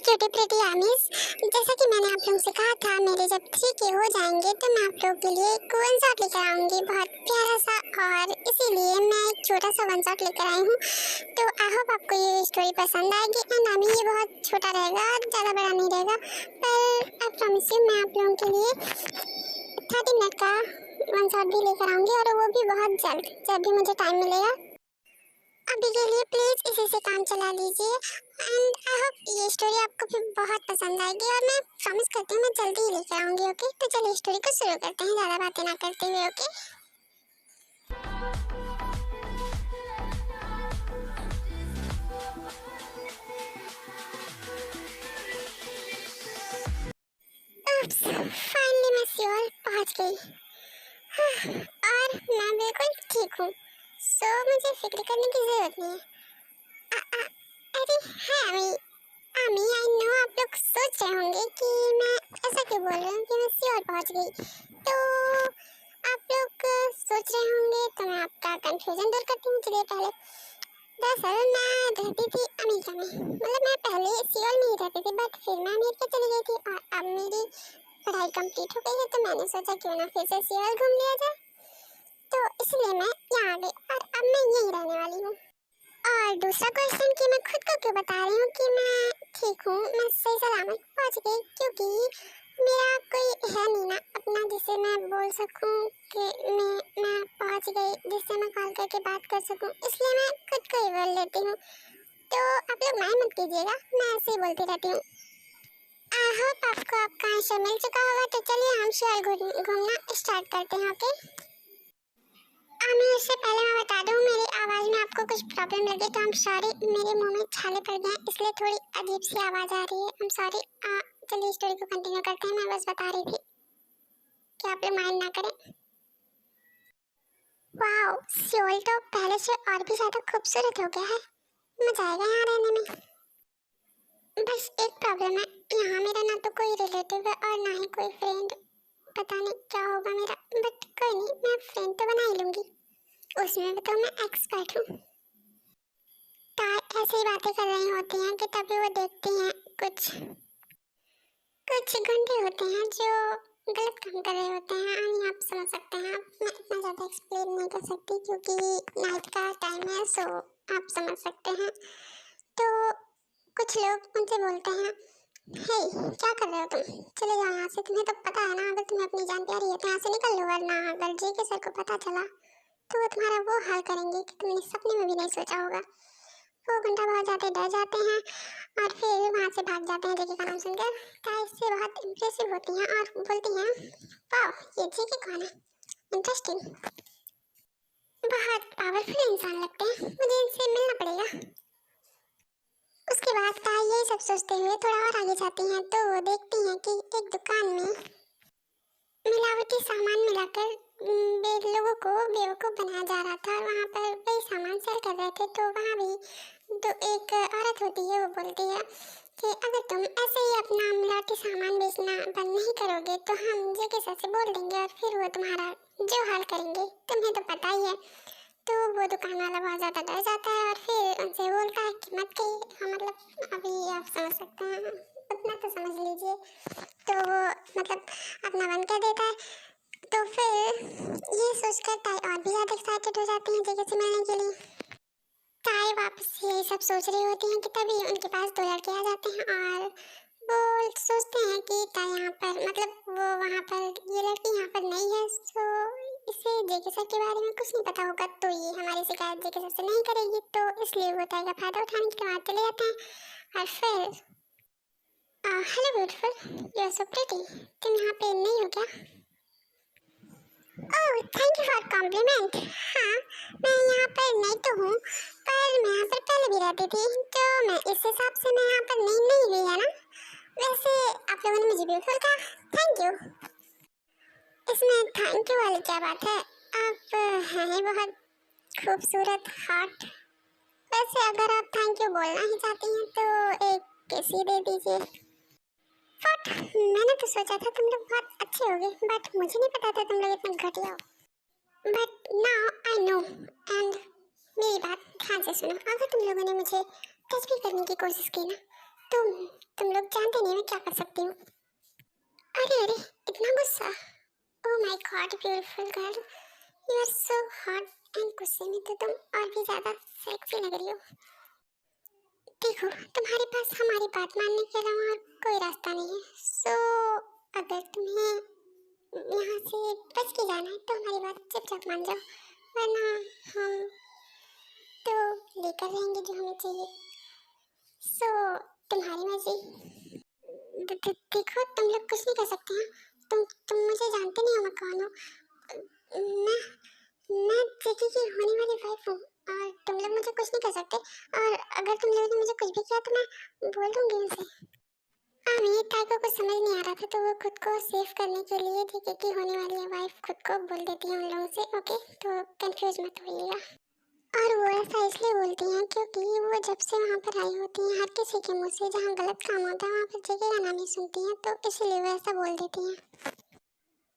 Cutie pretty आर्मीज, जैसा कि मैंने आप लोगों से कहा था, मेरे जब 3K हो जाएंगे तो मैं आप लोगों के लिए एक वन शॉट लेकर आऊंगी, बहुत प्यारा सा, और इसीलिए मैं एक छोटा सा वन शॉट लेकर आई हूँ। तो आई होप आपको ये स्टोरी पसंद आएगी। एंड अभी ये बहुत छोटा रहेगा, ज़्यादा बड़ा नहीं रहेगा, पर आई प्रॉमिस यू मैं आप लोगों के लिए 30 मिनट का वन शॉट भी लेकर आऊंगी, और वो भी बहुत जल्द, जब भी मुझे टाइम मिलेगा। अभी के लिए प्लीज इसी से काम चला लीजिए। एंड आई होप ये स्टोरी आपको भी बहुत पसंद आएगी, और मैं प्रॉमिस करती हूँ मैं जल्दी ही लेकर आऊंगी। ओके, तो चलिए स्टोरी को शुरू करते हैं, ज़्यादा बातें ना करते हुए। ओके, फाइनली मैं सियोल पहुंच गई। और मैं बिल्कुल ठीक हूँ, सो मुझे फिक्र करने की जरूरत नहीं है। अरे हाँ आमी, आई नो आप लोग सोच रहे होंगे कि मैं ऐसा क्यों बोल रही हूँ कि मैं सियोल पहुंच गई। तो आप लोग सोच रहे होंगे, तो मैं आपका कंफ्यूजन दूर करती हूँ। चलिए, पहले दरअसल मैं रहती थी अमेरिका में, मतलब मैं पहले सियोल में ही रहती थी, बट फिर मैं अमेरिका चली गई थी, और अब मेरी पढ़ाई कंप्लीट हो गई है, तो मैंने सोचा क्यों ना फिर से सियोल घूम लिया जाए। तो इसलिए मैं यहाँ आ गई, और अब मैं यहीं रहने वाली हूँ। और दूसरा क्वेश्चन कि मैं खुद को क्यों बता रही हूँ कि मैं ठीक हूँ, मैं सही सलामत पहुँच गई, क्योंकि मेरा कोई है नहीं ना अपना जिससे मैं बोल सकूँ कि मैं पहुँच गई, जिससे मैं कॉल करके बात कर सकूँ, इसलिए मैं खुद को ही बोल लेती हूँ। तो आप लोग माइंड मत कीजिएगा, मैं ऐसे ही बोलती रहती हूँ। आई होप आपको आपका आंसर मिल चुका होगा, तो चलिए हम शहर घूमना स्टार्ट करते हैं। ओके, इससे पहले मैं बता दूं, मेरी आवाज़ में आपको कुछ प्रॉब्लम लगे तो आई एम सॉरी, मेरे मुंह में छाले पड़ गए इसलिए थोड़ी अजीब सी आवाज़ आ रही है, आई एम सॉरी। चलिए स्टोरी को कंटिन्यू करते हैं। मैं बस बता रही थी कि आप लोग माइंड ना करें। वाओ, सियोल तो पहले से और भी ज़्यादा खूबसूरत हो गया है, मजा आएगा यहाँ रहने में। बस एक प्रॉब्लम है, यहाँ मेरा ना तो कोई रिलेटिव है और ना ही कोई फ्रेंड, पता नहीं क्या होगा मेरा, बट कोई नहीं, मैं फ्रेंड तो बना ही लूँगी, उसमें भी तो मैं एक्सपर्ट हूँ। तार ऐसे ही बातें कर रही होती हैं कि तभी वो देखती हैं कुछ गुंडे होते हैं जो गलत काम कर रहे होते हैं। आप समझ सकते हैं, मैं इतना ज़्यादा एक्सप्लेन नहीं कर सकती क्योंकि नाइट का टाइम है, सो आप समझ सकते हैं। तो कुछ लोग उनसे बोलते हैं, हे क्या कर रहे हो तुम, चले जाओ यहाँ से, तुम्हें तो पता है ना, अगर तुम्हें अपनी जान प्यारी है तो यहाँ से निकल लो, वरना अगर जी के सर को पता चला तो वो तुम्हारा वो हाल करेंगे कि तुमने सपने में भी नहीं सोचा होगा। वो गुंडा बहुत ज़्यादा डर जाते हैं और फिर वहाँ से भाग जाते हैं जेके का नाम सुनकर। ताई इससे बहुत इम्प्रेसिव होती हैं और बोलती हैं, वाह ये जेके कौन है, इंटरेस्टिंग, बहुत पावरफुल इंसान लगते हैं, मुझे इनसे मिलना पड़ेगा। उसके बाद ताई ये सब सोचते हुए थोड़ा और आगे जाती हैं तो वो देखती हैं कि एक दुकान में मिलावटी सामान मिलाकर लोगों को बेवकूफ़ बनाया जा रहा था, और वहाँ पर वही सामान सेल कर रहे थे। तो वहाँ भी तो एक औरत होती है, वो बोलती है कि अगर तुम ऐसे ही अपना मिलावटी सामान बेचना बंद नहीं करोगे तो हम जेके सर से बोल देंगे और फिर वो तुम्हारा जो हाल करेंगे, तुम्हें तो पता ही है। तो वो दुकान वाला बहुत ज़्यादा डर जाता है और फिर उनसे बोलता है कि मत कहिए, हाँ मतलब अभी आप समझ सकते हैं, उतना तो समझ लीजिए। तो वो मतलब अपना बंद कर देता है। तो फिर ये सोचकर ताई और भी ज़्यादा एक्साइटेड हो जाती हैं जेके से मिलने के लिए। ताई वापस यही सब सोच रही होती हैं कि तभी उनके पास दो लड़के आ जाते हैं और वो सोचते हैं कि ताई यहाँ पर, मतलब वो वहाँ पर, ये लड़की यहाँ पर नहीं है, सो इसे जेके सर के बारे में कुछ नहीं पता होगा, तो ये हमारी शिकायत जेके सर से नहीं करेगी, तो इसलिए वो ताई का फायदा उठाने के लिए वहाँ चले जाते हैं। और फिर hello beautiful, you are so pretty, तुम यहाँ पे नहीं हो क्या? Oh thank you for compliment. हाँ मैं यहाँ पर नई तो हूँ, पर मैं यहाँ पर पहले भी रहती थी, तो मैं इस हिसाब से मैं यहाँ पर नई नहीं हुई है ना। वैसे आप लोगों ने मुझे ब्यूटीफुल कहा, थैंक यू। इसमें थैंक यू वाली क्या बात है, आप हैं ही बहुत खूबसूरत, हॉट। वैसे अगर आप थैंक यू बोलना ही चाहती हैं तो एक किस ही दे दीजिए। बट मैंने तो सोचा था तुम लोग बहुत अच्छे होगे, बट मुझे नहीं पता था तुम लोग इतना घटिया हो। But now I know. And मेरी बात ध्यान से सुनो, अगर तुम लोगों ने मुझे टच भी करने की कोशिश की ना, तुम लोग जानते नहीं मैं क्या कर सकती हूँ। अरे अरे, इतना गुस्सा। Oh my god beautiful girl, you are so hot and गुस्से में तो तुम और भी ज्यादा सेक्सी लग रही हो। देखो, तुम्हारे पास हमारी बात मानने के अलावा और कोई रास्ता नहीं है। सो अगर तुम्हें यहाँ से बच के जाना है तो हमारी बात चुपचाप मान जाओ, वरना हम तो लेकर रहेंगे जो हमें चाहिए। सो तुम्हारी मर्जी। देखो, तुम लोग कुछ नहीं कर सकते हैं। तुम मुझे जानते नहीं हो मैं कौन हूँ। मैं जेकी की होने वाली वाइफ हूँ और तुम लोग मुझे कुछ नहीं कर सकते। और अगर तुम लोगों ने मुझे कुछ भी किया तो मैं बोल दूंगी उनसे। आमिर ताई को कुछ समझ नहीं आ रहा था तो वो खुद को सेव करने के लिए जेकी की होने वाली वाइफ खुद को बोल देती है उन लोगों से। ओके, तो कंफ्यूज मत होइएगा। और वो ऐसा इसलिए बोलती हैं क्योंकि वो जब से वहाँ पर आई होती हैं हर किसी के मुँह से जहाँ गलत काम होता है वहाँ पर जेकी का नाम ही सुनती हैं, तो इसलिए वो ऐसा बोल देती हैं।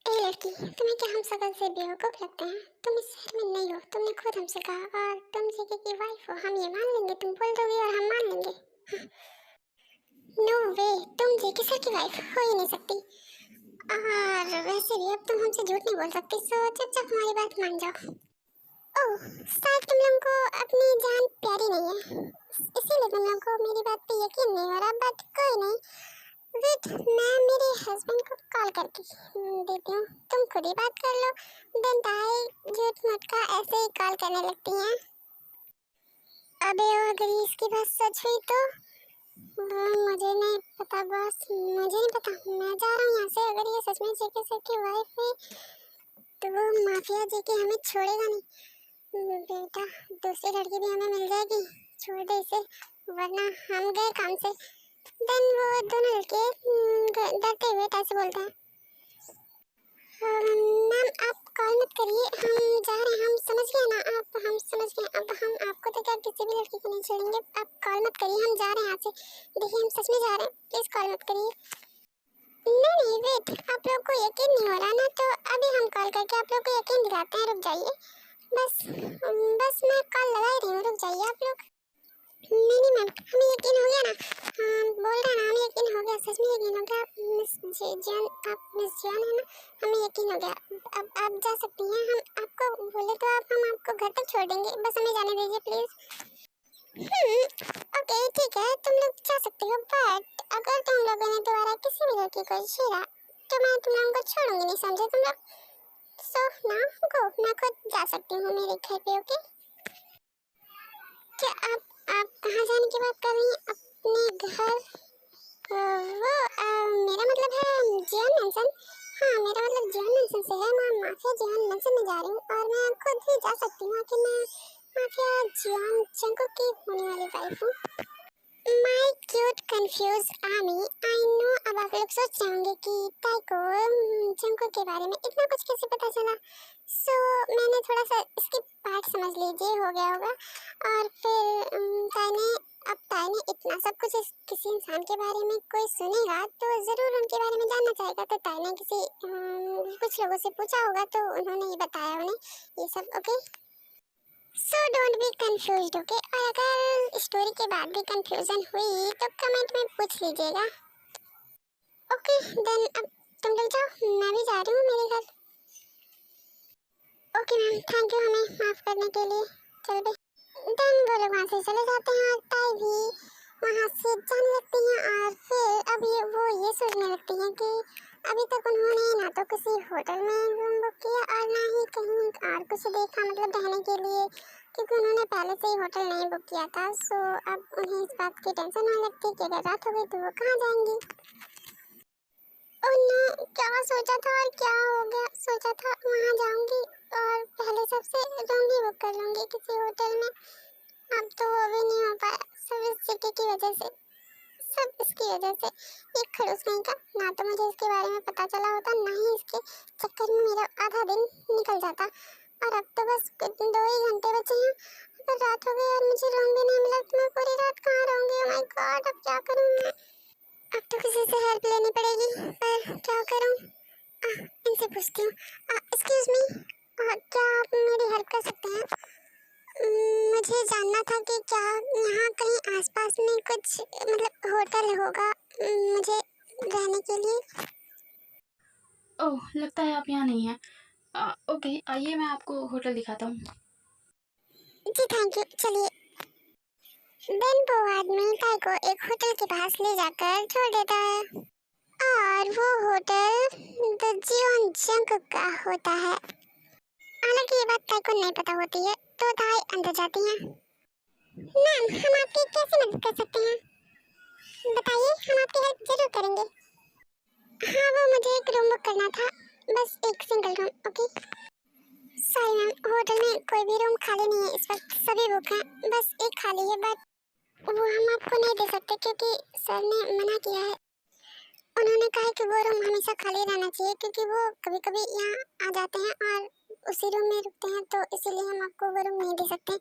ए लड़की, तुम्हें क्या हम शकल से बेवकूफ लगते हैं? तुम इस शहर में नहीं हो, तुमने खुद हमसे कहा, और तुम जेके की वाइफ हो, हम ये मान लेंगे, तुम बोल दोगे और हम मान लेंगे। नो वे, तुम जेके सर की वाइफ हो ही नहीं सकती। और वैसे भी अब तुम हमसे झूठ नहीं बोल सकती, सो चुपचाप हमारी बात मान जाओ। ओह, शायद तुम लोगों को अपनी जान प्यारी नहीं है, इसीलिए तुम लोगों को मेरी बात पे यकीन नहीं हो रहा, बट कोई नहीं। वेट, मैं मेरे हस्बैंड को कॉल करके देती हूँ, तुम खुद ही बात कर लो। देन ताई झूठ मूठ का ऐसे ही कॉल करने लगती हैं। अबे अगर इसकी बात सच हुई तो मुझे नहीं पता बॉस, मुझे नहीं पता, मैं जा रहा हूँ यहाँ से। अगर ये सच में जेके सर की वाइफ है तो वो माफिया जेके हमें छोड़ेगा नहीं। बेटा, दूसरी लड़की भी हमें मिल जाएगी, छोड़ दे इसे, वरना हम गए काम से। देन वो दोनों लड़के डरते हुए कैसे बोलते हैं, मैम आप कॉल मत करिए, हम जा रहे हैं, हम समझ गए ना आप, हम समझ गए। अब हम आपको तो क्या किसी भी लड़की को नहीं छोड़ेंगे, आप कॉल मत करिए, हम जा रहे हैं यहाँ से। देखिए हम सच में जा रहे हैं, प्लीज कॉल मत करिए। नहीं नहीं वेट, आप लोग को यकीन नहीं हो रहा ना, तो अभी हम कॉल करके आप लोग को यकीन दिलाते हैं, रुक जाइए। बस मैं कॉल लगा ही रही हूँ, रुक जाइए आप लोग। नहीं मैम, हमें यकीन हो गया ना, बोल रहा ना, हमें यकीन हो गया, सच में यकीन हो गया। मिस जान, आप मिस जान है ना, हमें यकीन हो गया। अब आप जा सकती हैं, हम आपको बोले तो हम आपको घर तक छोड़ देंगे, बस हमें जाने दीजिए प्लीज। ओके ठीक है, तुम लोग जा सकते हो, बट अगर तुम लोगों ने दोबारा किसी भी लड़की को छेड़ा तो मैं तुम लोगों को छोड़ूंगी नहीं, समझे तुम लोग? सो ना गो, मैं खुद जा सकती हूँ मेरे घर पे। ओके, क्या आप कहाँ जाने की बात कर रही हैं? अपने घर? मेरा मतलब है जियान मेंशन। हाँ, मेरा मतलब जियान मेंशन से है, मैं माफिया जियान मेंशन में जा रही हूँ और मैं खुद भी जा सकती हूँ कि मैं माफिया जियान जंगकुक की होने वाली वाइफ हूँ। My cute confuse army, I know अब आप लोग सोच रहे होंगे कि ताई को जंगकुक के बारे में इतना कुछ कैसे पता चला। सो मैंने थोड़ा सा इसकी पार्ट समझ लीजिए हो गया होगा, और फिर ताई ने इतना सब कुछ किसी इंसान के बारे में कोई सुनेगा तो जरूर उनके बारे में जानना चाहेगा, तो ताई ने कुछ लोगों से पूछा होगा तो उन्होंने ये बताया उन्हें ये सब। Okay, so don't be confused. Okay, और अगर स्टोरी के बाद भी कंफ्यूजन हुई तो कमेंट में पूछ लीजिएगा। ओके देन अब तुम लोग जाओ, मैं भी जा रही हूँ मेरे घर। ओके मैम, थैंक यू हमें माफ करने के लिए। चल बे। देन वो लोग वहाँ से चले जाते हैं और ताई भी वहाँ से जाने लगती हैं, और फिर अब वो ये सोचने लगती हैं कि अभी तक उन्होंने ना तो किसी होटल में रूम बुक किया और ना ही कहीं और कुछ देखा, मतलब रहने के लिए, क्योंकि उन्होंने पहले से ही होटल नहीं बुक किया था। सो अब उन्हें इस बात की टेंशन होने लगती कि अगर रात हो गई तो वो कहाँ जाएंगी। उन्होंने क्या सोचा था और क्या हो गया, सोचा था वहाँ जाऊंगी और पहले सबसे रूम भी बुक कर लूंगी किसी होटल में, अब तो वो भी नहीं हो पाया, सब इस जगह की वजह से, सब इसकी वजह से। एक खड़ूस नहीं का, ना तो मुझे इसके बारे में पता चला होता, ना ही इसके चक्कर में मेरा आधा दिन निकल जाता, और अब तो बस 2 ही घंटे बचे हैं, अगर रात हो गई और मुझे रूम भी नहीं मिला तो मैं पूरी रात कहाँ रहूँगी। ओह माय गॉड, अब क्या करूँ मैं? अब तो किसी से हेल्प लेनी पड़ेगी, पर क्या करूँ? इनसे पूछती हूँ। एक्सक्यूज मी, क्या आप मेरी हेल्प कर सकते हैं? मुझे जानना था कि क्या यहाँ कहीं आसपास में कुछ मतलब होटल होगा मुझे रहने के लिए। ओह! लगता है आप यहाँ नहीं हैं। ओके, आइए मैं आपको होटल दिखाता हूँ। जी थैंक यू। चलिए। देन वो आदमी काय को एक होटल के पास ले जाकर छोड़ देता है और वो होटल द जियोन जंग का होता है। हालांकि ये बात काय को नहीं पता होती है तो ताई अंदर जाती हैं। मैम, हम आपकी कैसे मदद कर सकते हैं? बताइए, हम आपकी हेल्प जरूर करेंगे। हाँ, वो मुझे एक रूम बुक करना था, बस एक single room. Okay. Sorry ma'am, hotel में कोई भी रूम खाली नहीं है इस वक्त, सभी बुक हैं, बस एक खाली है, बट वो हम आपको नहीं दे सकते क्योंकि सर ने मना किया है। उन्होंने कहा है कि वो रूम हमेशा खाली रहना चाहिए क्योंकि वो कभी कभी यहाँ आ जाते हैं और उसी रूम में रुकते हैं, तो इसीलिए हम आपको वो रूम नहीं दे सकते।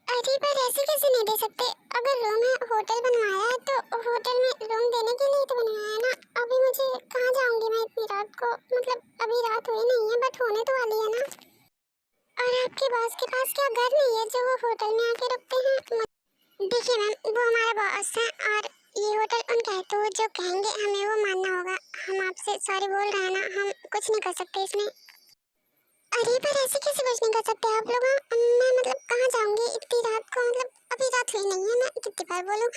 अरे पर ऐसे कैसे नहीं दे सकते? अगर रूम है, होटल बनवाया है तो होटल में रूम देने के लिए तो बनवाया है ना। अभी मुझे कहाँ जाऊंगी मैं इतनी रात को? मतलब अभी रात हुई नहीं है बट होने तो वाली है ना। और आपके बॉस के पास क्या घर नहीं है जो वो होटल में आके रुकते हैं? देखिए मैम, वो हमारा बॉस है और ये होटल उनका है, तो जो कहेंगे हमें वो मानना होगा। हम आपसे सॉरी बोल रहे हैं ना, हम कुछ नहीं कर सकते इसमें। अरे पर ऐसे कैसे कुछ नहीं कर सकते आप लोग? मैं मतलब कहाँ जाऊंगी इतनी रात को? मतलब अभी रात हुई नहीं है, मैं कितनी बार बोलूं?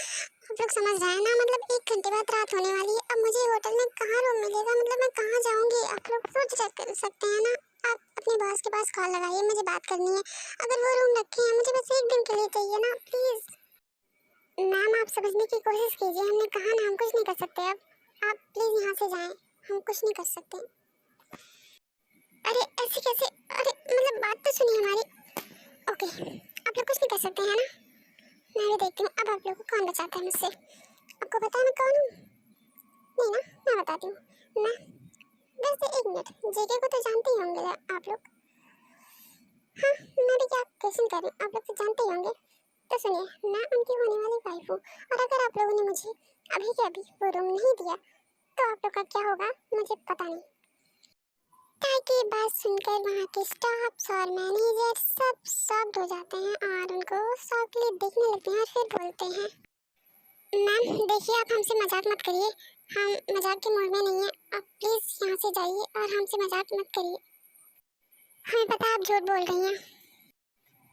आप लोग समझ रहे हैं ना, मतलब 1 घंटे बाद रात होने वाली है। अब मुझे होटल में कहाँ रूम मिलेगा? मतलब मैं कहाँ जाऊंगी? आप लोग सोच सकते हैं ना। आप अपने बॉस के पास कॉल लगाइए, मुझे बात करनी है। अगर वो रूम रखे हैं, मुझे बस 1 दिन के लिए चाहिए ना, प्लीज। मैम, आप समझने की कोशिश कीजिए, हमने कहा ना हम कुछ नहीं कर सकते। अब आप प्लीज यहाँ से जाएं, हम कुछ नहीं कर सकते। अरे ऐसे कैसे? अरे मतलब बात तो सुनिए हमारी। ओके, आप लोग कुछ नहीं कर सकते हैं ना। मैं भी देखती हूँ अब आप लोग को कौन बचाता है मुझसे। आपको पता है मैं कौन हूँ? नहीं ना, मैं बताती हूँ। मैं वैसे 1 मिनट, जेके को तो जानते ही होंगे आप लोग। हाँ, मैं भी क्या क्वेश्चन कर रही हूँ, आप लोग तो जानते ही होंगे। तो सुनिए, मैं उनकी होने वाली वाइफ हूँ और अगर आप लोगों ने मुझे अभी के अभी वो रूम नहीं दिया तो आप लोग का क्या होगा मुझे पता नहीं। ताकि बात सुनकर वहाँ के स्टाफ्स और मैनेजर सब शॉक्ड हो जाते हैं और उनको शॉकली देखने लगते हैं और फिर बोलते हैं, मैम देखिए, आप हमसे मजाक मत करिए, हम मजाक के मूड में नहीं है। आप प्लीज यहाँ से जाइए और हमसे मजाक मत करिए। हमें पता है आप झूठ बोल रही हैं।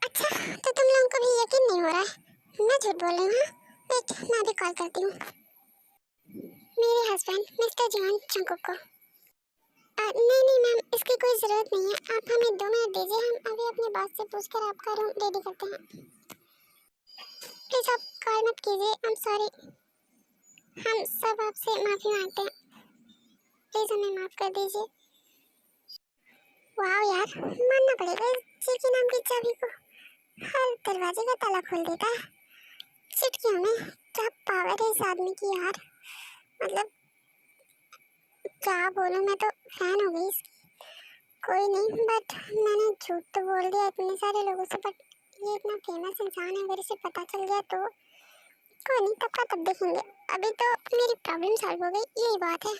अच्छा, तो तुम लोगों को भी यकीन नहीं हो रहा है मैं झूठ बोल रही हूँ? वेट, मैं अभी कॉल करती हूँ मेरे हस्बैंड मिस्टर जॉन चंकुक को। नहीं नहीं मैम, इसकी कोई ज़रूरत नहीं है, आप हमें 2 मिनट दीजिए, हम अभी अपने बॉस से पूछकर आपका रूम रेडी करते हैं। प्लीज़ आप कॉल मत कीजिए, आई एम सॉरी, हम सब आपसे माफ़ी मांगते हैं, प्लीज़ हमें माफ़ कर दीजिए। वाह यार, मानना पड़ेगा इस जीके नाम की चाबी को, हर दरवाजे का ताला खोल देता है चुटकियों में। क्या पावर है इस आदमी की यार, मतलब क्या बोलूँ, मैं तो फैन हो गई इसकी। कोई नहीं, बट मैंने झूठ तो बोल दिया इतने सारे लोगों से, बट ये इतना फेमस इंसान है, अगर इसे पता चल गया तो कोई नहीं, तब का तब देखेंगे। अभी तो मेरी प्रॉब्लम सॉल्व हो गई, यही बात है।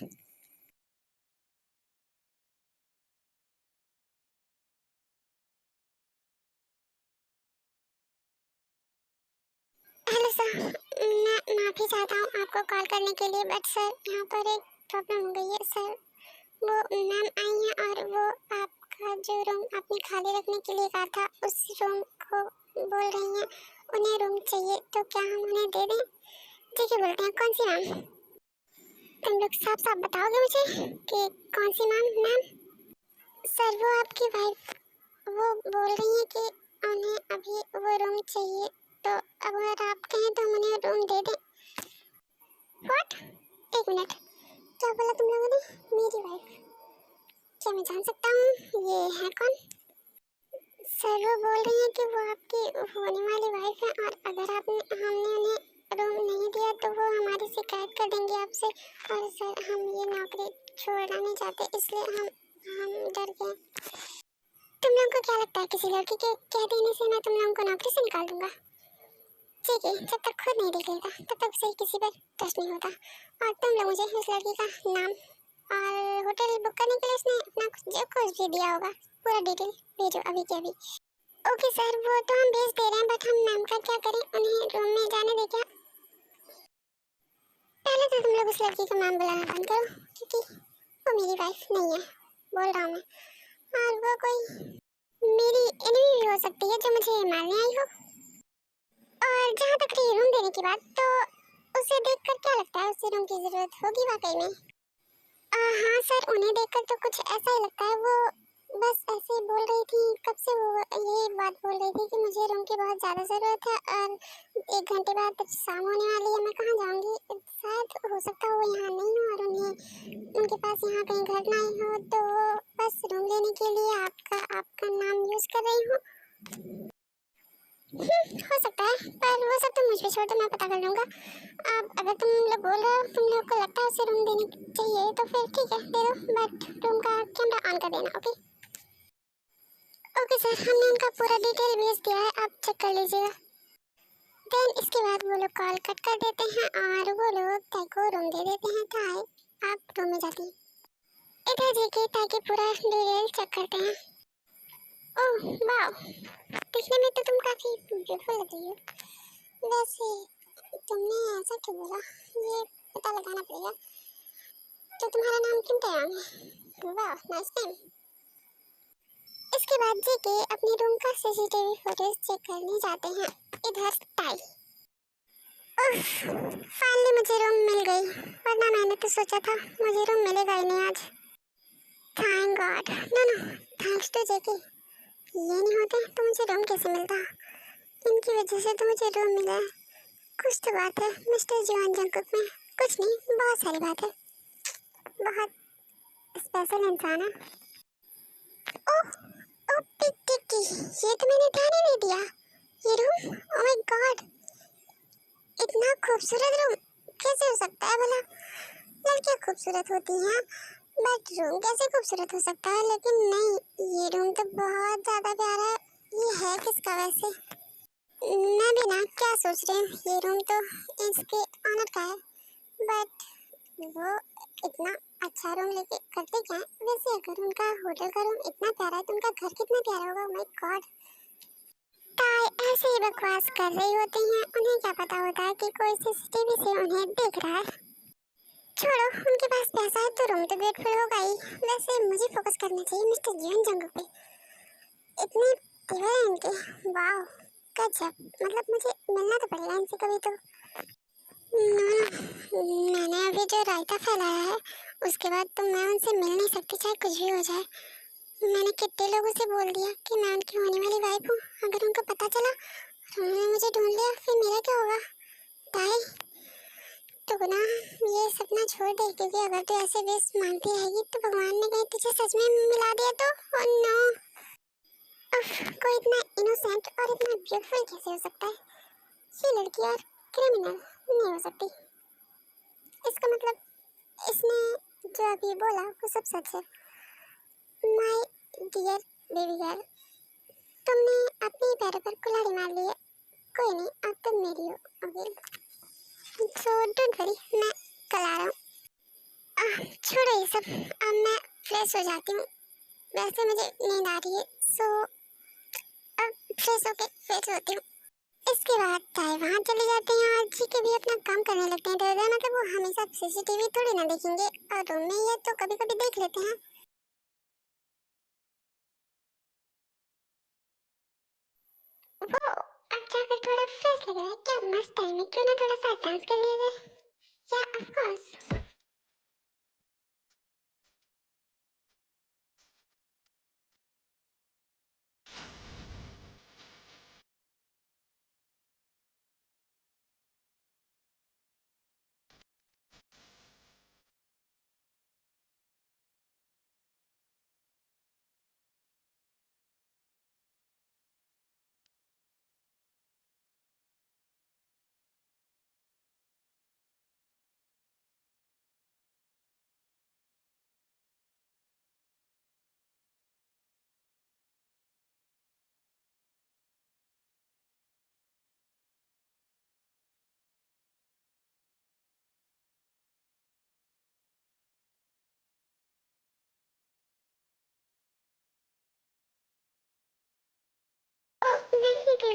हेलो सर, मैं माफ़ी चाहता हूँ आपको कॉल करने के लिए, बट सर यहाँ पर एक प्रॉब्लम हो गई है सर। वो मैम आई हैं और वो आपका जो रूम आपने खाली रखने के लिए कहा था उस रूम को बोल रही हैं उन्हें रूम चाहिए, तो क्या हम उन्हें दे दें? ठीक है, बोलते हैं कौन सी मैम? तुम लोग साफ साफ बताओगे मुझे कि कौन सी मैम? मैम सर, वो आपकी वाइफ वो बोल रही है कि उन्हें अभी वो रूम चाहिए, तो अगर आप कहें तो हम उन्हें रूम दे दें। व्हाट? 1 मिनट, क्या बोला तुम लोगों ने? मेरी वाइफ? क्या मैं जान सकता हूँ ये है कौन? सर वो बोल रही है कि वो आपकी होने वाली वाइफ है और अगर हमने उन्हें रूम नहीं दिया तो वो हमारी शिकायत कर देंगे आपसे, और सर हम ये नौकरी छोड़ना नहीं चाहते, इसलिए हम डर गए। तुम लोगों को क्या लगता है किसी लड़की के कह देने से मैं तुम लोगों को नौकरी से निकाल दूंगा? ठीक है, जब तक खुद नहीं देख लेता तब तक उसे किसी पर ट्रस्ट नहीं होता। और तुम लोग मुझे उस लड़की का नाम और होटल बुक करने के लिए उसने अपना जो कुछ भी दिया होगा पूरा डिटेल भेजो अभी के अभी। ओके सर, वो तो हम भेज दे रहे हैं, बट हम मैम का क्या करें, उन्हें रूम में जाने दें क्या? पहले तो तुम लोग उस लड़की को मैम बुलाना बंद करो, क्योंकि वो मेरी वाइफ नहीं है, बोल रहा हूँ मैं। और वो कोई मेरी एनिमी भी हो सकती है जो मुझे मारने आई हो। और जहाँ तक रही रूम देने की बात, तो उसे देखकर क्या लगता है, उसे रूम की जरूरत होगी वाकई में? हाँ सर, उन्हें देखकर तो कुछ ऐसा ही लगता है। वो बस ऐसे ही बोल रही थी, कब से वो ये बात बोल रही थी कि मुझे रूम की बहुत ज़्यादा ज़रूरत है, और 1 घंटे बाद शाम होने वाली है, मैं कहाँ जाऊँगी? शायद हो सकता है वो यहाँ नहीं हो और उन्हें उनके पास यहाँ कहीं घर ना ही हो, तो वो बस रूम लेने के लिए आपका नाम यूज़ कर रही हूँ। हो सकता है, पर वो सब तुम मुझ पे छोड़ दो, मैं पता कर लूँगा। अब अगर तुम लोग बोल रहे हो, तुम लोग को लगता है उसे रूम देनी चाहिए, तो फिर ठीक है, दे दो, बट रूम का कैमरा ऑन कर देना, ओके? ओके सर, हमने उनका पूरा डिटेल भेज दिया है, आप चेक कर लीजिएगा। देन इसके बाद वो लोग कॉल कट कर देते हैं और वो लोग ताई को रूम दे देते हैं। ताई, आप रूम में जाती हैं। इधर देखिए, ताई की पूरा डिटेल चेक करते हैं। ओह वाह, दिखने में तो तुम काफ़ी ब्यूटीफुल लग रही हो। वैसे तुमने ऐसा क्यों बोला, ये पता लगाना पड़ेगा। तो तुम्हारा नाम किन तैयार है? वाह, नाइस नेम। इसके बाद जेके अपने रूम का सीसीटीवी फुटेज चेक करने जाते हैं। इधर टाई, उफ, फाइनली मुझे रूम मिल गई, वरना मैंने तो सोचा था मुझे रूम मिलेगा ही नहीं आज। Thank god. No no, thanks to JK. ये नहीं होते तो मुझे रूम कैसे मिलता? इनकी वजह से तो मुझे रूम मिला है। कुछ तो बात है मिस्टर जॉन जंकुक में। कुछ नहीं, बहुत सारी बात है। बहुत स्पेशल इंसान है। ओह, ओह टिक्की, ये तो मैंने ध्यान ही नहीं दिया। ये रूम, ओह माय गॉड, इतना खूबसूरत रूम कैसे हो सकता है भला? लड़कियां खूबसूरत होती हैं, बट रूम कैसे खूबसूरत हो सकता है? लेकिन नहीं, ये रूम तो बहुत ज़्यादा प्यारा है। ये है किसका वैसे? मैं भी ना क्या सोच रही हूँ, ये रूम तो इसके ऑनर का है, बट वो इतना अच्छा रूम लेके करते क्या है? वैसे अगर उनका होटल का रूम इतना प्यारा है तो उनका घर कितना प्यारा होगा। माय गॉड, ताई ऐसे ही बकवास कर रही होती हैं, उन्हें क्या पता होता है कि कोई सीसीटीवी से उन्हें देख रहा है। छोड़ो, उनके पास पैसा है तो रूम तो ब्यूटीफुल होगा ही। वैसे मुझे फोकस करना चाहिए मिस्टर जीवन जंगल पे। इतने तेवर हैं इनके, वाह गजब। मतलब मुझे मिलना तो पड़ेगा इनसे कभी तो। मैंने अभी जो रायता फैलाया है उसके बाद तो मैं उनसे मिल नहीं सकती, चाहे कुछ भी हो जाए। मैंने कितने लोगों से बोल दिया कि मैं उनकी होने वाली वाइफ हूँ। अगर उनको पता चला और उन्होंने मुझे ढूंढ लिया, फिर मेरा क्या होगा? ताई, तो ना ये सपना छोड़ दे, क्योंकि अगर तू ऐसे बेस मांगती रहेगी तो भगवान ने कहीं तुझे सच में मिला दिया तो। ओह नो, कोई इतना इनोसेंट और इतना ब्यूटीफुल कैसे हो सकता है? ये लड़की यार क्रिमिनल नहीं हो सकती। इसका मतलब इसने जो अभी बोला वो सब सच है। माय डियर बेबी गर्ल, तुमने अपने पैरों पर कुल्हाड़ी मार ली है। कोई नहीं, अब तुम मेरी हो, ओके? सो डोंट वरी, मैं कल आ रहा हूँ। छोड़ो ये सब, अब मैं फ्रेश हो जाती हूँ। वैसे मुझे नींद आ रही है, सो अब फ्रेश होके फ्रेश होती हूँ। इसके बाद ताई वहाँ चले जाते हैं और जी के भी अपना काम करने लगते हैं। तो मतलब वो हमेशा सीसीटीवी थोड़ी ना देखेंगे, और रूम में ये तो कभी कभी देख लेते हैं। वो अब जाकर थोड़ा फ्रेश लग रहा है, क्या मस्त टाइम है, क्यों ना थोड़ा सा डांस कर लिया जाए? या ऑफ कोर्स।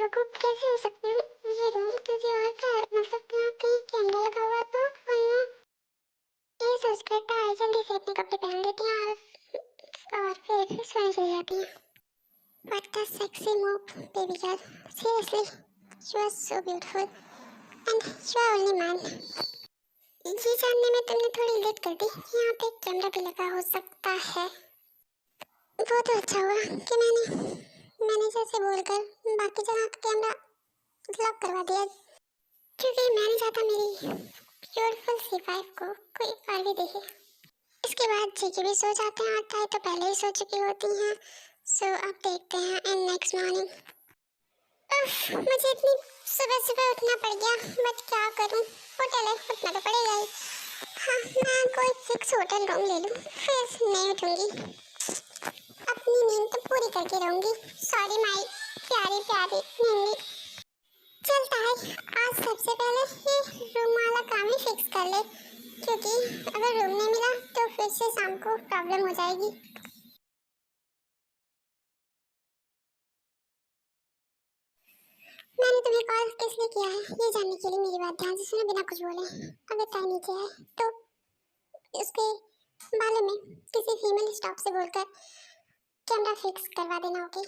बेवकूफ कैसे हो सकती हूँ? ये रूम किसी और का है, मतलब यहाँ कहीं कैमरा लगा हुआ तो वरना ये सोच कर तार जल्दी से अपने कपड़े पहन लेती हैं और फिर सोने चली जाती हैं। What a sexy move, baby girl. Seriously, you are so beautiful and you are only man. ये जानने में तुमने थोड़ी लेट कर दी कि यहाँ पे कैमरा भी लगा हो सकता है। वो तो अच्छा हुआ कि मैंने जैसे बोलकर बाकी जगह का कैमरा लॉक करवा दिया, क्योंकि मैं नहीं चाहता मेरी ब्यूटीफुल सी वाइफ को कोई और भी देखे। इसके बाद जीके भी सो जाते हैं और ताई तो पहले ही सो चुकी होती हैं। सो अब देखते हैं एंड नेक्स्ट मॉर्निंग। मुझे इतनी सुबह सुबह उठना पड़ गया, बट क्या करूं, होटल है, उठना तो पड़ेगा ही। हाँ, मैं कोई फिक्स होटल रूम ले लूं, फिर नहीं उठूंगी, अपनी नींद तो पूरी करके रहूंगी। सॉरी माई प्यारी प्यारी नींदी। चलता है, आज सबसे पहले ये रूम वाला काम ही फिक्स कर ले, क्योंकि अगर रूम नहीं मिला तो फिर से शाम को प्रॉब्लम हो जाएगी। मैंने तुम्हें कॉल किस लिए किया है ये जानने के लिए। मेरी बात ध्यान से सुनो बिना कुछ बोले। अगर ताई नीचे है तो उसके बालों में किसी फीमेल स्टाफ से बोलकर कैमरा फिक्स करवा देना, ओके?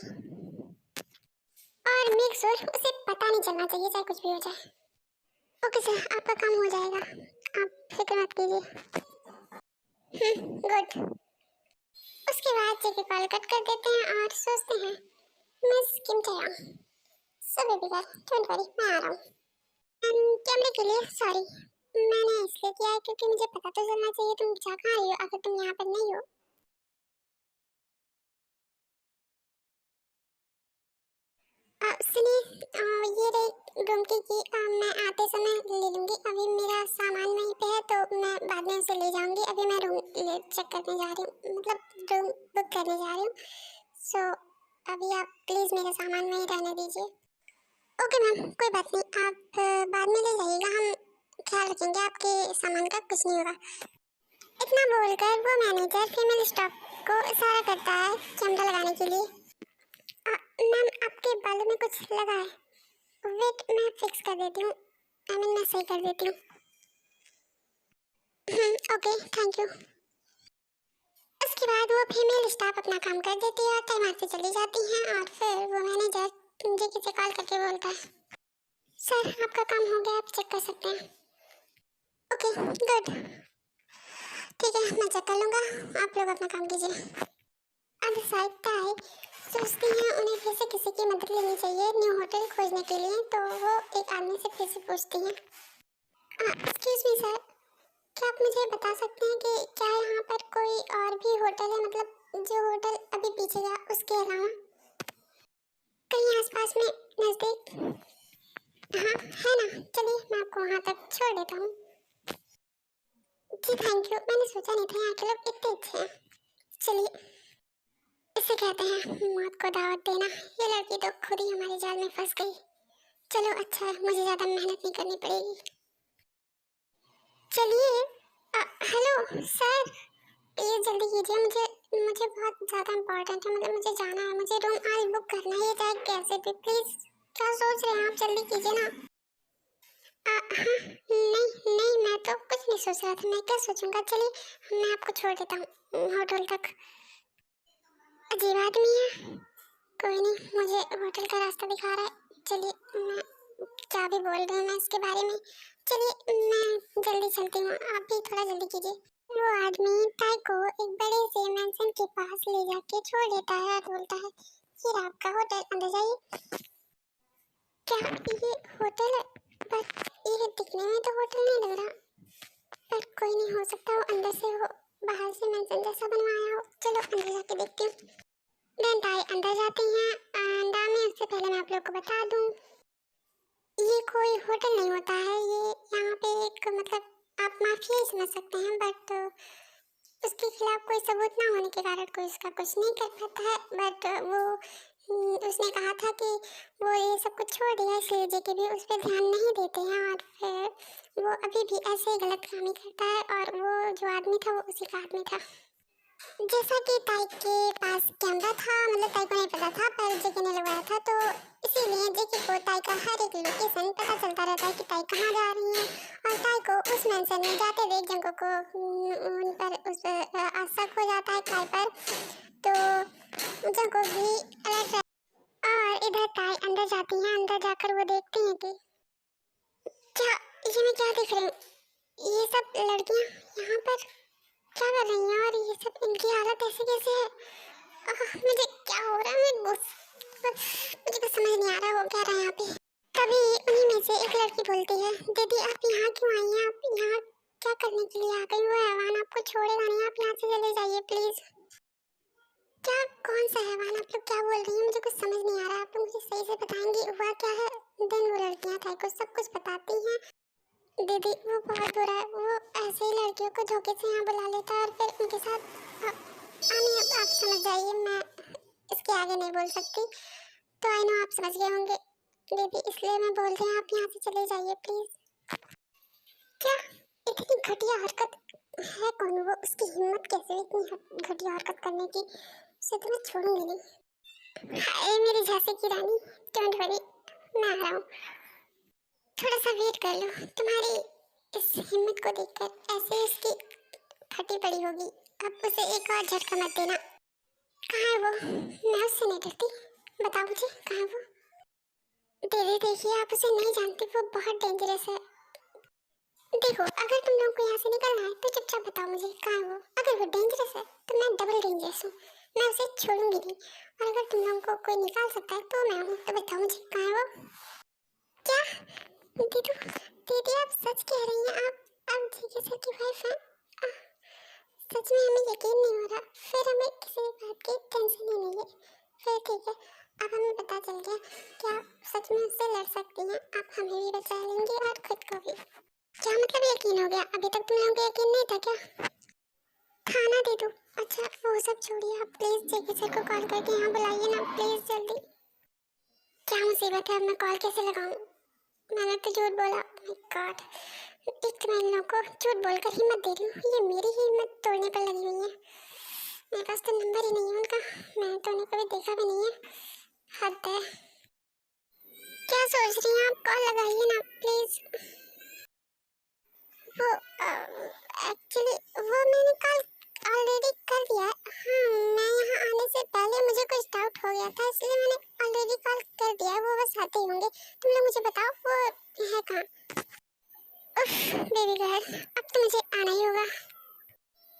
और मेक श्योर उसे पता नहीं चलना चाहिए, चाहे कुछ भी हो जाए। ओके सर, आपका काम हो जाएगा, आप फिक्र मत कीजिए। गुड। उसके बाद जेके कॉल कट कर देते हैं और सोचते हैं मिस किम चया, सब बेबी गर्ल डोंट वरी, मैं आ रहा हूँ। कैमरे के लिए सॉरी, मैंने इसलिए किया है क्योंकि मुझे पता तो चलना चाहिए तुम जा कहाँ रही हो अगर तुम यहाँ पर नहीं हो। सुनिए, ये रही रूम की मैं आते समय ले लूँगी। अभी मेरा सामान वहीं पे है तो मैं बाद में उसे ले जाऊँगी। अभी मैं रूम चेक करने जा रही हूँ, मतलब रूम बुक करने जा रही हूँ। सो अभी आप प्लीज़ मेरा सामान वहीं रहने दीजिए। ओके मैम, कोई बात नहीं, आप बाद में ले जाइएगा, हम ख्याल रखेंगे आपके सामान का, कुछ नहीं होगा। इतना बोलकर वो मैनेजर फीमेल स्टाफ को इशारा करता है कैमरा लगाने के लिए। मैम, आपके बालों में कुछ लगा है, वेट मैं फिक्स कर देती हूँ, मैं सही कर देती हूँ। Okay thank you. उसके बाद वो फीमेल स्टाफ अपना काम कर देती है और टाइमर से चली जाती हैं और फिर वो मैनेजर मुझे किसी कॉल करके बोलता है सर आपका काम हो गया, आप चेक कर सकते हैं। ओके गुड, ठीक है मैं चेक कर लूँगा, आप लोग अपना काम कीजिए। अब साइड ताई सोचती हैं उन्हें फिर से किसी की मदद लेनी चाहिए न्यू होटल खोजने के लिए, तो वो एक आदमी से फिर से पूछती हैं एक्सक्यूज मी सर, क्या आप मुझे बता सकते हैं कि क्या यहाँ पर कोई और भी होटल है, मतलब जो होटल अभी पीछे गया उसके अलावा कहीं आसपास में नज़दीक? हाँ है ना, चलिए मैं आपको वहाँ तक छोड़ देता हूँ। जी थैंक यू, मैंने सोचा नहीं था यहाँ के लोग इतने अच्छे हैं। चलिए, इसे कहते हैं मौत को दावत देना। ये लड़की तो खुद ही हमारे जाल में फंस गई। चलो अच्छा है, मुझे ज़्यादा मेहनत नहीं करनी पड़ेगी। चलिए, हेलो सर, ये जल्दी कीजिए, मुझे मुझे बहुत ज़्यादा इम्पोर्टेंट है, मतलब मुझे जाना है, मुझे रूम आज बुक करना है, चाहे कैसे भी, प्लीज़। क्या सोच रहे हैं आप, जल्दी कीजिए ना। हाँ नहीं नहीं, मैं तो कुछ नहीं सोच रहा था, मैं क्या सोचूंगा। चलिए मैं आपको छोड़ देता हूँ होटल तक। अजीब आदमी है, कोई नहीं, मुझे होटल का रास्ता दिखा रहा है। चलिए मैं क्या भी बोल रही हूँ मैं इसके बारे में। चलिए मैं जल्दी चलती हूँ, आप भी थोड़ा जल्दी कीजिए। वो आदमी ताई को एक बड़े से मैंसन के पास ले जाके छोड़ देता है और बोलता है ये रहा आपका होटल, अंदर जाइए। क्या ये होटल है? बट ये दिखने में तो होटल नहीं लग रहा, पर कोई नहीं, हो सकता हो अंदर से हो, बाहर से मैंसन जैसा बनवाया हो। चलो अंदर जाके देखती हूँ। देन ताई अंदर जाती हैं एंड उससे पहले मैं आप लोग को बता दूँ ये कोई होटल नहीं होता है, ये यहाँ पे एक मतलब आप माफिया ही समझ सकते हैं, बट उसके खिलाफ कोई सबूत ना होने के कारण कोई उसका कुछ नहीं कर पाता है। बट वो उसने कहा था कि वो ये सब कुछ छोड़ दिया, इसलिए जेके भी उस पर ध्यान नहीं देते हैं और फिर वो अभी भी ऐसे ही गलत काम ही करता है और वो जो आदमी था वो उसी का आदमी था। जैसा कि ताई के पास कैमरा था, मतलब ताई को नहीं पता था पर जेके ने लगवाया था, तो इसीलिए जेके को ताई का हर एक लोकेशन पता चलता रहता है कि ताई कहाँ जा रही है। और ताई को उस मेंशन में जाते देख जंगों को उन पर उस शक हो जाता है ताई पर, तो जंगों भी अलर्ट रह। और इधर ताई अंदर जाती है, अंदर जाकर वो देखती है कि क्या, ये मैं क्या देख रही हूँ, ये सब लड़कियाँ यहाँ पर क्या कर रही हैं और ये सब इनकी हालत ऐसे कैसे है। मुझे क्या हो रहा है, मुझे कुछ समझ नहीं आ रहा वो क्या रहा है यहाँ पे। तभी उन्हीं में से एक लड़की बोलती है, दीदी आप यहाँ क्यों आई हैं, आप यहाँ क्या करने के लिए आ गई, वो हैवान आपको छोड़ेगा नहीं, आप यहाँ से चले जाइए प्लीज। क्या, कौन सा हैवान, आप लोग क्या बोल रही हैं, मुझे कुछ समझ नहीं आ रहा, आप लोग मुझे सही से बताएंगी हुआ क्या है। देन वो लड़कियाँ ताई को सब कुछ बताती हैं। दीदी वो बहुत बुरा है, वो ऐसे ही लड़कियों को धोखे से यहाँ बुला लेता है और फिर उनके साथ आनी, अब आप समझ जाइए, मैं इसके आगे नहीं बोल सकती, तो आई नो आप समझ गए होंगे दीदी, इसलिए मैं बोल रही हूँ आप यहाँ से चले जाइए प्लीज। क्या, इतनी घटिया हरकत है, कौन वो, उसकी हिम्मत कैसे हुई इतनी घटिया हरकत करने की, उसे तो मैं छोड़ूंगी नहीं। हाय मेरी झांसी की रानी, डोंट वरी, मैं आ रहा हूँ, थोड़ा सा वेट कर लो, तुम्हारी इस हिम्मत को देखकर ऐसे इसकी फटी पड़ी होगी, अब उसे एक और झटका मत देना। कहाँ है वो, मैं उससे नहीं डरती, बताओ मुझे कहाँ है वो। दीदी देखिए आप उसे नहीं जानती, वो बहुत डेंजरस है। देखो अगर तुम लोगों को यहाँ से निकलना है तो चुपचाप बताओ मुझे कहाँ है वो, अगर वो डेंजरस है तो मैं डबल डेंजरस हूँ, मैं उसे छोड़ूंगी नहीं, और अगर तुम लोगों को कोई निकाल सकता है तो मैं हूँ, तो बताओ मुझे कहाँ है वो। क्या, दीदी दीदी आप सच कह रही हैं, आप जीके सर की वाइफ हैं। आह, सच में हमें यकीन नहीं हो रहा, फिर हमें किसी बात की टेंशन ही नहीं है, फिर ठीक है, अब हमें पता चल गया कि आप सच में उससे लड़ सकती हैं, आप हमें भी बचा लेंगी और खुद को भी। क्या मतलब यकीन हो गया, अभी तक तुम लोगों को यकीन नहीं था क्या। खाना दे दो, अच्छा वो सब छोड़िए, आप प्लीज जेके सर को कॉल करके यहाँ बुलाइए ना प्लीज जल्दी। क्या मुसीबत है, अब मैं कॉल कैसे लगाऊं, मैंने तो झूठ बोला, माय गॉड, एक तो मैं इन लोगों को झूठ बोलकर हिम्मत दे रही हूँ, ये मेरी ही हिम्मत तोड़ने पर लगी हुई है, मेरे पास तो नंबर ही नहीं है उनका, मैंने तो उन्हें कभी देखा भी नहीं है, हद है। क्या सोच रही हैं आप, कॉल लगाइए ना प्लीज। वो एक्चुअली वो मैंने कॉल ऑलरेडी कर दिया है, हाँ मैं यहाँ आने से पहले मुझे कुछ डाउट हो गया था, इसलिए मैंने ऑलरेडी कॉल कर दिया है, वो बस आते ही होंगे, तुम लोग मुझे बताओ वो है कहाँ। उफ बेबी गर्ल, अब तो मुझे आना ही होगा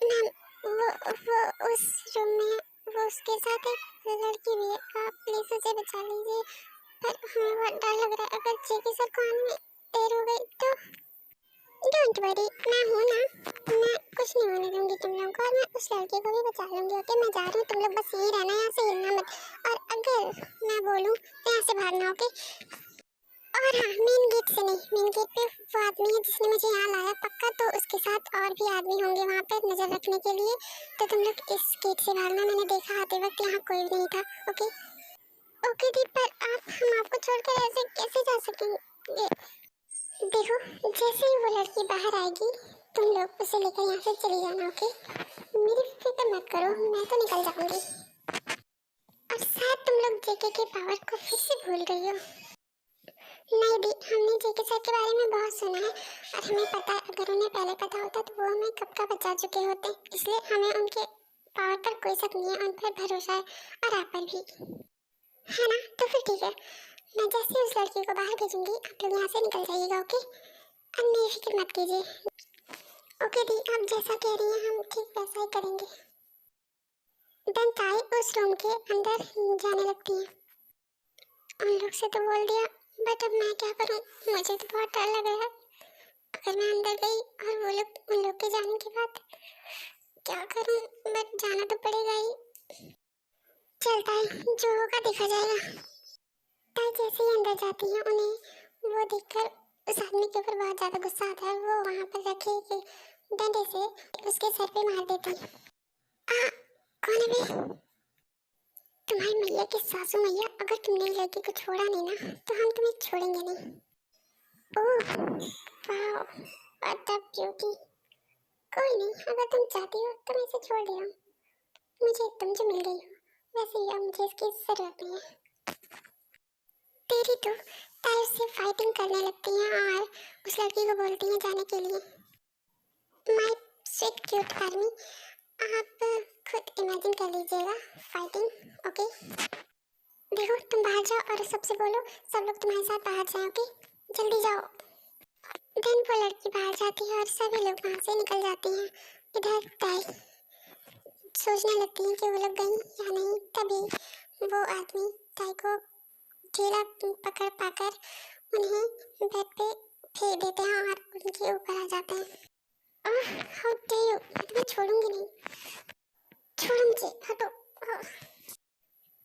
मैम, वो उस रूम में है, वो उसके साथ एक लड़की भी है, आप प्लीज उसे बचा लीजिए, पर हमें बहुत डर लग रहा है, अगर जेके सर को आने में देर हो गई तो। डोंट वरी, मैं हूँ ना, मैं कुछ नहीं होने दूंगी तुम लोगों को, और मैं उस लड़के को भी बचा लूंगी, ओके मैं जा रही हूँ, तुम लोग बस यहीं रहना, यहाँ से हिलना मत, और अगर मैं बोलूँ तो यहाँ से भागना, ओके। और हाँ मेन गेट से नहीं, मेन गेट पे वो आदमी है जिसने मुझे यहाँ लाया पक्का, तो उसके साथ और भी आदमी होंगे वहाँ पे नजर रखने के लिए, तो तुम लोग इस गेट से भागना, मैंने देखा आते वक्त यहाँ कोई भी नहीं था, ओके। ओके दी, पर हम आपको छोड़कर ऐसे कैसे जा सकेंगे। देखो जैसे ही वो लड़की बाहर आएगी तुम लोग उसे लेकर यहाँ से चली जाना, ओके, मेरी फिक्र मत करो, मैं तो निकल जाऊंगी। और शायद तुम लोग जेके के पावर को फिर से भूल गई हो। नहीं दी, हमने जेके सर के बारे में बहुत सुना है, और हमें पता है अगर उन्हें पहले पता होता तो वो हमें कब का बचा चुके होते, इसलिए हमें उनके पावर पर कोई शक नहीं है, उन पर भरोसा है, और आप पर भी, है ना, तो फिर ठीक है, मैं जैसे उस लड़की को बाहर भेजूंगी आप लोग यहाँ से निकल जाइएगा, ओके, अब मेरी फिक्र मत कीजिए। ओके दी, आप जैसा कह रही हैं हम ठीक वैसा ही करेंगे। देन ताई उस रूम के अंदर जाने लगती है, उन लोग से तो बोल दिया, बट अब मैं क्या करूं, मुझे तो बहुत डर लग रहा है, अगर मैं अंदर गई और वो लोग उन लोग के जाने के बाद क्या करूं, बट जाना तो पड़ेगा ही, चलता है जो होगा देखा जाएगा। ताई जैसे ही अंदर जाती है उन्हें वो देखकर उस आदमी के ऊपर बहुत ज्यादा गुस्सा आता है, वो वहाँ पर रखे कि डंडे से उसके सर पे मार देती है। कौन है बे, तुम्हारी मैया की सासू मैया, अगर तुमने लड़की को छोड़ा नहीं ना तो हम तुम्हें छोड़ेंगे नहीं। Oh wow what a beauty, कोई नहीं अगर तुम चाहती हो तो मैं इसे छोड़ दे रहा हूँ, मुझे तुम जो मिल गई हो वैसे ही अब मुझे इसकी जरूरत नहीं है। तेरी तो ताई से फाइटिंग करने लगती हैं और उस लड़की को बोलती हैं जाने के लिए। माय स्वीट क्यूट आर्मी, आप खुद इमेजिन कर लीजिएगा फाइटिंग। ओके देखो, तुम बाहर जाओ और सबसे बोलो सब लोग तुम्हारे साथ बाहर जाए। ओके जल्दी जाओ। देन वो लड़की बाहर जाती है और सभी लोग वहाँ से निकल जाते हैं। इधर ताई सोचने लगती है कि वो लोग गई या नहीं। तभी वो आदमी ताई को ढीला पकड़ पाकर उन्हें बेड पे फेंक देते हैं और उनके ऊपर आ जाते हैं। हाउ डेयर यू, मैं तुम्हें छोड़ूंगी नहीं। छोड़ो मुझे, हटो।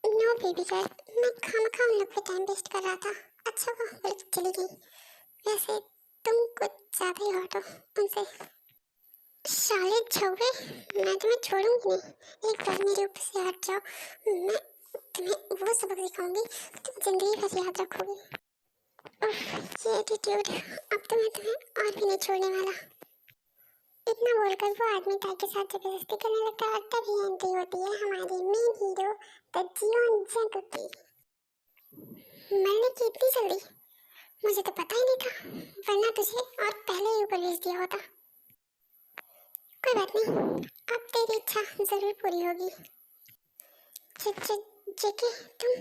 नो बेबी गर्ल, मैं खामखा उन लोग पे टाइम वेस्ट कर रहा था। अच्छा वो लोग चली गई। वैसे तुम कुछ ज़्यादा ही हटो उनसे। साले छौवे, मैं तुम्हें छोड़ूंगी नहीं। एक बार मेरे ऊपर से हट जाओ, मैं तुम्हें वो सबक सिखाऊंगी तुम जिंदगी भर याद रखोगी। ये एटीट्यूड, अब तो मैं तुम्हें और भी नहीं छोड़ने वाला। इतना बोलकर वो आदमी ताई के साथ जबरदस्ती करने लगता है और तभी एंट्री होती है हमारी मेन हीरो द जियोन जंग की। मरने की इतनी जल्दी, मुझे तो पता ही नहीं था, वरना तुझे और पहले ही ऊपर भेज दिया होता। कोई बात नहीं, अब तेरी इच्छा जरूर पूरी होगी। जेके तुम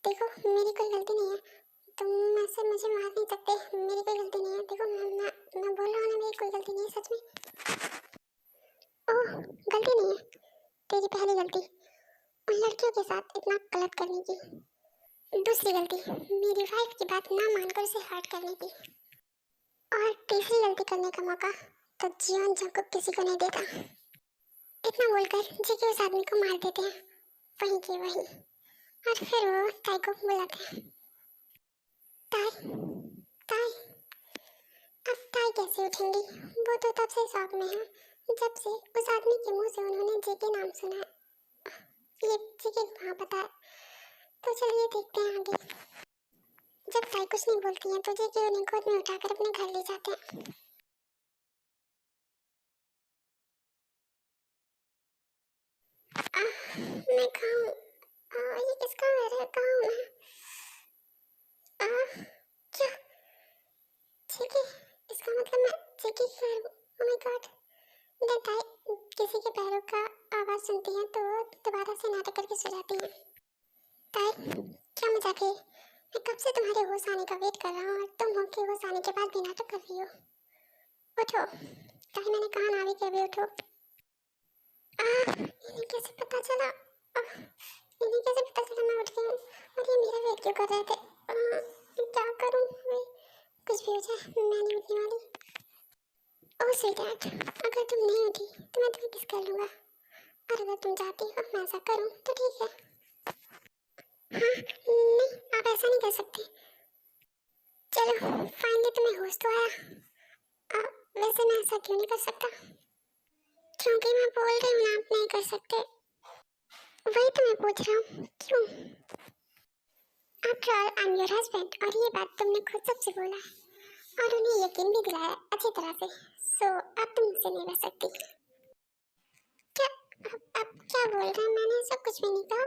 देखो, मेरी कोई गलती नहीं है, तुम ऐसे मुझे मार नहीं सकते। मेरी कोई गलती नहीं है। देखो मैं बोल रहा हूँ ना, मेरी कोई गलती नहीं है सच में। ओह गलती नहीं है, तेरी पहली गलती उन लड़कियों के साथ इतना गलत करने की। दूसरी गलती मेरी वाइफ की बात ना मानकर उसे हर्ट करने की। और तीसरी गलती करने का मौका तो जियोन जंग को किसी को नहीं देता। इतना बोलकर जेके उस आदमी को मार देते हैं वहीं के वहीं। और फिर वो ताई को बुलाते हैं। ताई ताई, अब ताई कैसे उठेंगी? वो तो तब से शॉक में है जब से उस आदमी के मुंह से उन्होंने जेके नाम सुना है। ये जेके कहाँ पता है? तो चलिए देखते हैं आगे। जब ताई कुछ नहीं बोलती हैं तो जेके उन्हें गोद में उठाकर अपने घर ले जाते हैं। मैं कहाँ हूँ? ये किसका घर है? कहाँ हूँ मैं? क्या जेके? इसका मतलब मैं जेके की घर हूँ। ओह माय गॉड। ताई किसी के पैरों का आवाज सुनती हैं तो दोबारा से नाटक करके सो जाती हैं। ताई क्या मजाक है? मैं कब से तुम्हारे होश आने का वेट कर रहा हूँ और तुम हो के होश आने के बाद भी नाटक कर रही हो। उठो ताई, मैंने कहा ना अभी के अभी उठो। इन्हें कैसे पता चला? इन्हें कैसे पता चला मैं उठ गई हूँ और ये मेरा वेट क्यों कर रहे थे? क्या करूँ? कुछ भी हो जाए मैं नहीं उठने वाली। ओह स्वीटहार्ट, अगर तुम नहीं उठी तो मैं तुम्हें किस कर लूँगा, और अगर तुम चाहती हो मैं ऐसा करूँ तो ठीक है। हाँ नहीं, आप ऐसा नहीं कर सकते। चलो फाइनली तुम्हें होश तो आया। वैसे मैं ऐसा क्यों नहीं कर सकता? क्योंकि मैं बोल रही हूँ ना आप नहीं कर सकते। वही तो मैं पूछ रहा हूँ क्यों? After all I am your husband और ये बात तुमने खुद सबसे बोला है और उन्हें यकीन भी दिलाया अच्छी तरह से। सो अब तुम मुझसे नहीं रह सकती। क्या अब क्या बोल रहे हैं? मैंने ऐसा कुछ भी नहीं कहा।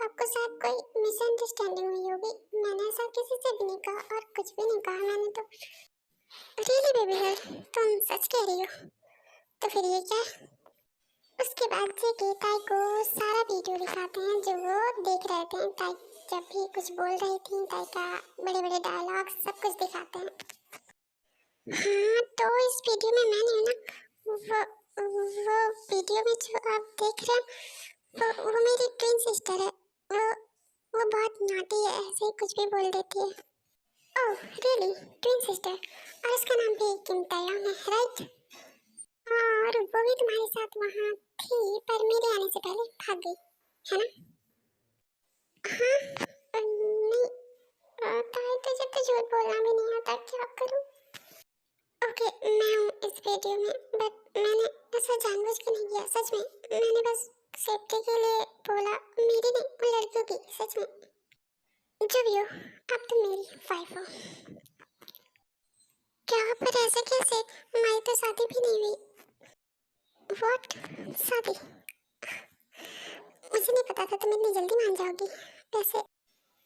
आपको शायद कोई मिसअंडरस्टैंडिंग हुई होगी। मैंने ऐसा किसी से भी नहीं कहा और कुछ भी नहीं कहा मैंने तो। रियली बेबी गर्ल, तुम सच कह रही हो? तो फिर ये क्या है? उसके बाद जेके ताई को सारा वीडियो दिखाते हैं जो वो देख रहे थे। ताई जब भी कुछ बोल रही थी, ताई का बड़े बड़े डायलॉग सब कुछ दिखाते हैं। हाँ तो इस वीडियो में मैंने ना वो वीडियो में जो आप देख रहे हैं वो मेरी ट्विन सिस्टर है। वो बहुत नॉटी है, ऐसे ही कुछ भी बोल देती है। Oh really, twin sister? और उसका नाम भी किम ताeyong है, राइट? और वो भी तुम्हारे साथ वहाँ थी पर मेरे आने से पहले भाग गई, है ना? हाँ नहीं, ताई तुझे तो झूठ बोलना भी नहीं आता, क्या करूँ? ओके मैं हूँ इस वीडियो में, बट मैंने ऐसा जानबूझ के नहीं किया सच में। मैंने बस सेफ्टी के लिए बोला, मेरी नहीं उन लड़कियों की, सच में। जो भी हो, अब तुम मेरी वाइफ हो। क्या? पर ऐसे कैसे? हमारी तो शादी भी नहीं हुई। व्हाट? शादी? मुझे नहीं पता था तुम इतनी जल्दी मान जाओगी। वैसे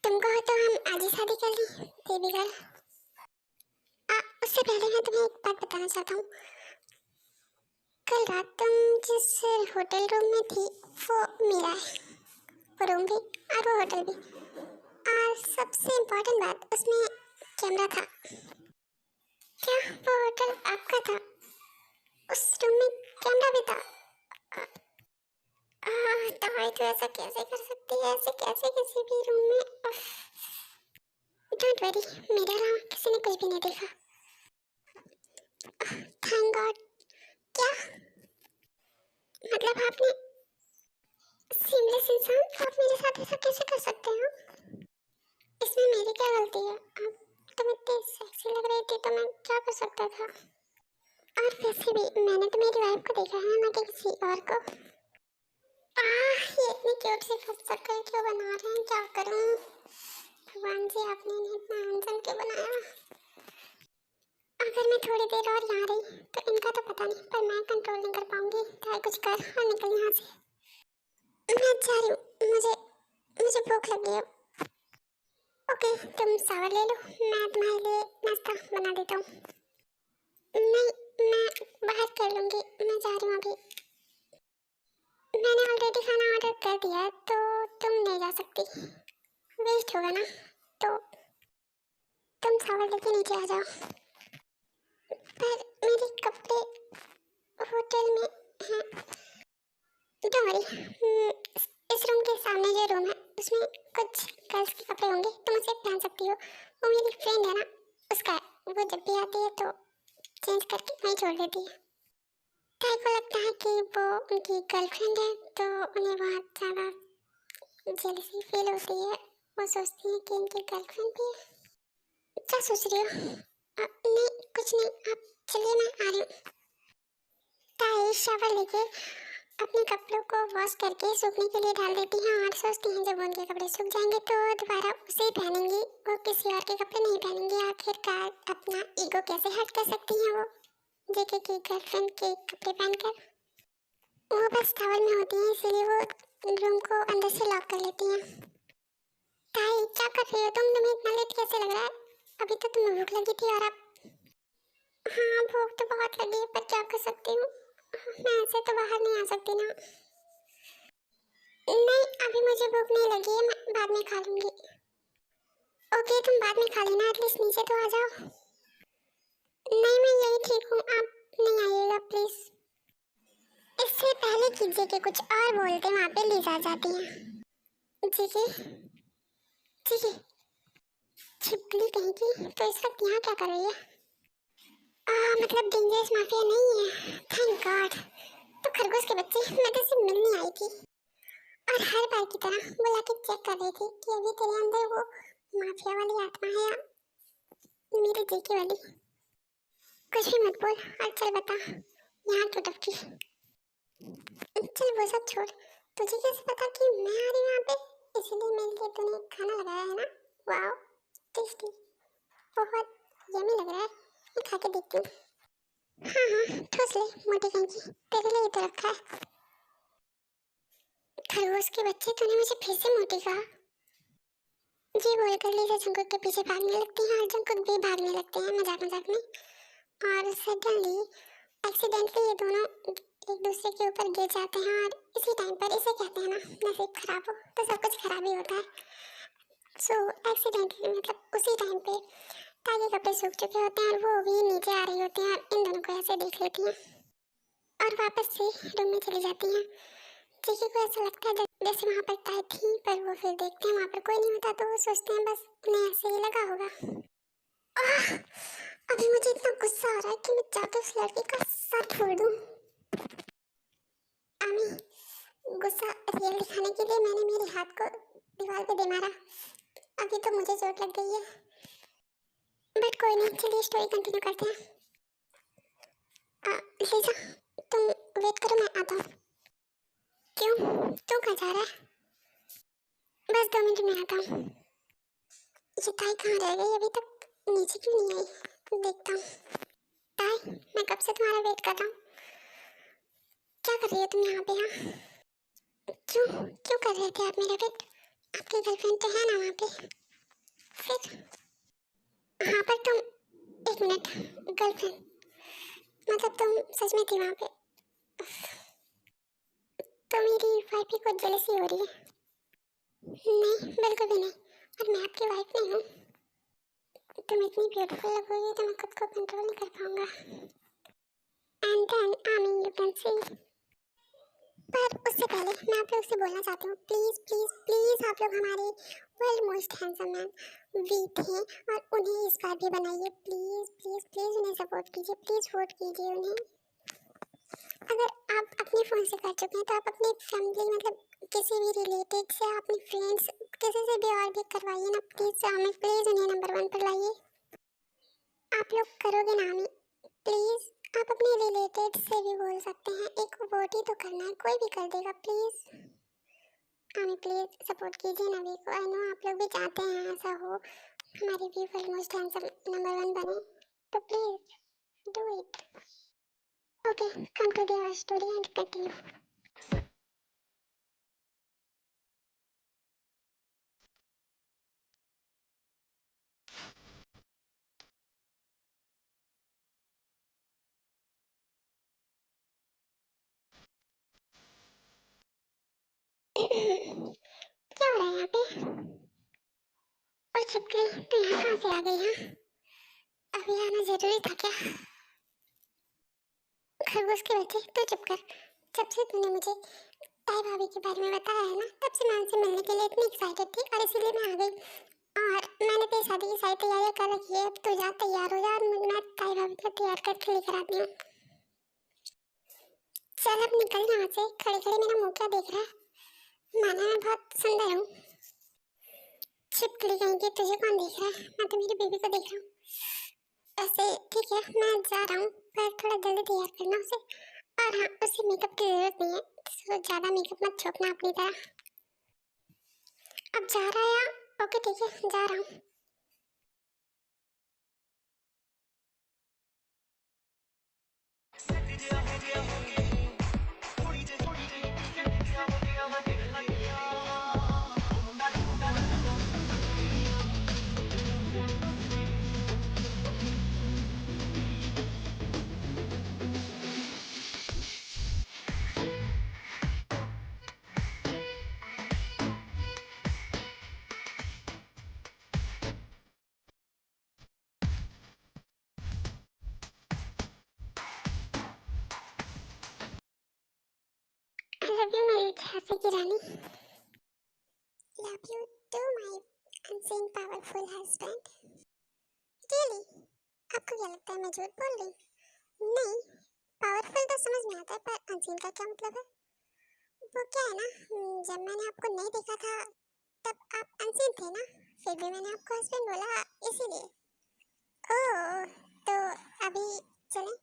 तुम कहो तो हम आज ही शादी कर लें, बेबी गर्ल। उससे पहले मैं तुम्हें एक बात बताना चाहता हूँ। कल रात तुम जिस होटल रूम में थी वो मेरा है, वो रूम भी और वो होटल भी। और सबसे इम्पोर्टेंट बात, उसमें कैमरा था। क्या वो होटल आपका था? उस रूम में कैमरा भी था? दवाई तो ऐसा कैसे कर सकती है, ऐसे कैसे किसी भी रूम में? डोंट वरी, मेरे अलावा किसी ने कुछ भी नहीं देखा। Thank God. क्या मतलब? आपने सीमलेस इंसान, आप मेरे साथ ऐसा कैसे कर सकते हो? इसमें मेरी क्या गलती है? आप तुम इतनी सेक्सी लग रही थी तो मैं क्या कर सकता था? और वैसे भी मैंने तो मेरी वाइफ को देखा है, ना कि किसी और को। ये इतनी क्यूट सी शक्ल क्यों बना रहे हैं? क्या करूं? भगवान जी, आपने इन्हें इतना हैंडसम क्यों बनाया? अगर मैं थोड़ी देर और यहाँ रही तो इनका तो पता नहीं, पर मैं कंट्रोल नहीं कर पाऊंगी। चाहे कुछ कर और निकल यहाँ से। मैं जा रही हूँ, मुझे मुझे भूख लगी है। ओके, तुम शावर ले लो, मैं तुम्हारे लिए नाश्ता बना देता हूँ। नहीं, मैं बाहर कर लूँगी, मैं जा रही हूँ अभी। मैंने ऑलरेडी खाना ऑर्डर कर दिया है तो तुम नहीं जा सकती, वेस्ट होगा ना। तो तुम शावर लेके नीचे आ जाओ। पर मेरे कपड़े होटल में हैं। डोंट वरी, इस रूम के सामने जो रूम है उसमें कुछ गर्ल्स के कपड़े होंगे, तुम उसे पहन सकती हो। वो मेरी फ्रेंड है ना, उसका है। वो जब भी आती है तो चेंज करके वहीं छोड़ देती है। ताई को लगता है कि वो उनकी गर्लफ्रेंड है तो उन्हें बहुत ज़्यादा जेलसी फील होती है। वो सोचती है कि इनकी गर्लफ्रेंड भी है। क्या सोच रही हो? नहीं, कुछ नहीं, आप चलिए, मैं आ रही हूँ। ताई शावर लेके अपने कपड़ों को वॉश करके सूखने के लिए डाल देती हैं और सोचती हैं जब उनके कपड़े सूख जाएंगे तो दोबारा उसे पहनेंगी। वो किसी और के कपड़े नहीं पहनेंगी। आखिरकार अपना ईगो कैसे हर्ट कर सकती हैं वो जेके की गर्लफ्रेंड के कपड़े पहनकर? वो बस टॉवल में होती हैं, इसीलिए वो रूम को अंदर से लॉक कर लेती हैं। ताई, क्या कर रही हो तुम? तुम्हें इतना लेट कैसे लग रहा है? अभी तो तुम्हें भूख लगी थी और अब? हाँ, भूख तो बहुत लगी है, पर क्या कर सकती हूँ? मैं ऐसे तो बाहर नहीं आ सकती ना। नहीं, अभी मुझे भूख नहीं लगी है, मैं बाद में खा लूंगी। ओके, तुम बाद में खा लेना, एटलीस्ट नीचे तो आ जाओ। नहीं, मैं यही ठीक हूँ, आप नहीं आइएगा प्लीज। इससे पहले कि जेके कुछ और बोलते वहाँ पे लीजा आ जाती है। जेके, जेके, छिपकली कहीं की, तो इस वक्त यहाँ क्या कर रही है? मतलब डेंजरस माफिया नहीं है, थैंक गॉड। तो खरगोश के बच्चे, मैं तो सिर्फ मिलने आई थी और हर बार की तरह बुला के चेक कर रही थी कि अभी तेरे अंदर वो माफिया वाली आत्मा है या मेरे जेके वाली। कुछ भी मत बोल और चल बता यहाँ क्यों टपकी? चल वो सब छोड़, तुझे कैसे पता कि मैं आ रही हूँ यहाँ पे? इसीलिए मेरे लिए तूने खाना लगाया है ना? वाओ, टेस्टी, बहुत यम्मी लग रहा है। मैं खा के देखती हूँ। हाँ हाँ, ठूस ले मोटी कहीं की, तेरे लिए तो रखा है। खरगोश के बच्चे, तूने मुझे फिर से मोटी कहा? जी बोलकर लीजा जंकुक के पीछे भागने लगती हैं और जंकुक भी भागने लगते हैं मजाक मजाक में। और सडनली एक्सीडेंटली ये दोनों एक दूसरे के ऊपर गिर जाते हैं और इसी टाइम पर, इसे कहते हैं ना नसीब खराब हो तो सब कुछ खराब ही होता है। सो एक्सीडेंटली मतलब उसी टाइम पे ताकि कपड़े सूख चुके होते हैं और वो भी नीचे आ रही होती हैं और इन दोनों को ऐसे देख लेती हैं और वापस से रूम में चली जाती हैं। जेके को ऐसा लगता है जैसे वहाँ पर ताई थी, पर वो फिर देखते हैं वहाँ पर कोई नहीं होता तो वो सोचते हैं बस उन्हें ऐसे ही लगा होगा। अभी मुझे इतना गुस्सा आ रहा है कि मैं जाकर उस लड़की का सर फोड़ दूँ। आमी, गुस्सा रियल दिखाने के लिए मैंने मेरे हाथ को दीवार पे दे मारा। अभी तो मुझे चोट लग गई है, बट कोई नहीं, चलिए स्टोरी कंटिन्यू करते हैं। लीजा, तुम वेट करो, मैं आता हूँ। क्यों, तू कहाँ जा रहा है? बस 2 मिनट में आता हूँ। ये ताई कहाँ रह गई अभी तक? नीचे क्यों नहीं आई? देखता हूँ। ताई, मैं कब से तुम्हारा वेट कर रहा हूँ। क्या कर रही हो तुम यहाँ पे? हाँ, क्यों क्यों कर रहे थे आप मेरा वेट? आपकी गर्लफ्रेंड तो है ना वहाँ पे? फिर हाँ, पर तुम एक मिनट, गर्लफ्रेंड मतलब तुम सच में थी वहाँ पे? तो मेरी वाइफ की कुछ जेलसी हो रही है? नहीं, बिल्कुल भी नहीं, और मैं आपकी वाइफ नहीं हूँ। तुम इतनी ब्यूटीफुल लगोगी तो मैं खुद को कंट्रोल नहीं कर पाऊंगा। And then I mean you can see. पर उससे पहले मैं आप लोग से बोलना चाहती हूँ, प्लीज़ प्लीज़ प्लीज़ आप लोग हमारे world most handsome man V थे और उन्हें इस बार भी बनाइए। प्लीज़ प्लीज़ प्लीज़ उन्हें सपोर्ट कीजिए, प्लीज़ वोट कीजिए उन्हें। अगर आप अपने फ़ोन से कर चुके हैं तो आप अपनी फैमिली मतलब किसी भी रिलेटेड से, अपने फ्रेंड्स किसी से भी और भी करवाइए ना प्लीज़। हमें प्लीज़ उन्हें नंबर 1 पर लाइए। आप लोग करोगे ना हमें? प्लीज़ आप अपने रिलेटेड से भी बोल सकते हैं, एक वोट ही तो करना है, कोई भी कर देगा। प्लीज़ हमें प्लीज़ सपोर्ट कीजिए ना वी को। आई नो आप लोग भी चाहते हैं ऐसा हो, हमारी V world most handsome number 1 बने, तो please do it. Okay, come to the story and continue. क्या हो रहा है यहाँ पे? और छिपकली तो यहाँ कहाँ से आ गई? हाँ, अभी आना जरूरी था क्या? खरगोश के बच्चे तो चुप कर। जब से तूने मुझे ताई भाभी के बारे में बताया है ना, तब से मैं उनसे मिलने के लिए इतनी एक्साइटेड थी और इसीलिए मैं आ गई। और मैंने तेरी शादी की सारी तैयारियां कर रखी है, अब तू जा तैयार हो जा और मैं ताई भाभी को तैयार करके लेकर आती हूँ। चल अब निकल यहाँ से, खड़े खड़े मेरा मुंह क्या देख रहा है? माना मैं बहुत सुंदर हूँ? छिपकली कहीं की, तुझे कौन देख रहा है? मैं तो मेरी बेबी को देख रहा हूँ। ऐसे ठीक है, मैं जा रहा हूँ, पर थोड़ा जल्दी तैयार करना उसे। और हाँ, उसे मेकअप की जरूरत नहीं है, तो ज़्यादा मेकअप मत छोड़ना अपनी तरह। अब जा रहा है? ओके ठीक है, जा रहा हूँ। आई लव यू मेरी झांसी की रानी। Love you too my unseen powerful husband. Really? आपको क्या लगता है मैं झूठ बोल रही? नहीं, पावरफुल तो समझ में आता है, पर अनसीन का क्या मतलब है? वो क्या है ना, जब मैंने आपको नहीं देखा था तब आप अनसीन थे ना, फिर भी मैंने आपको हस्बैंड बोला इसीलिए। ओह, तो अभी चलें?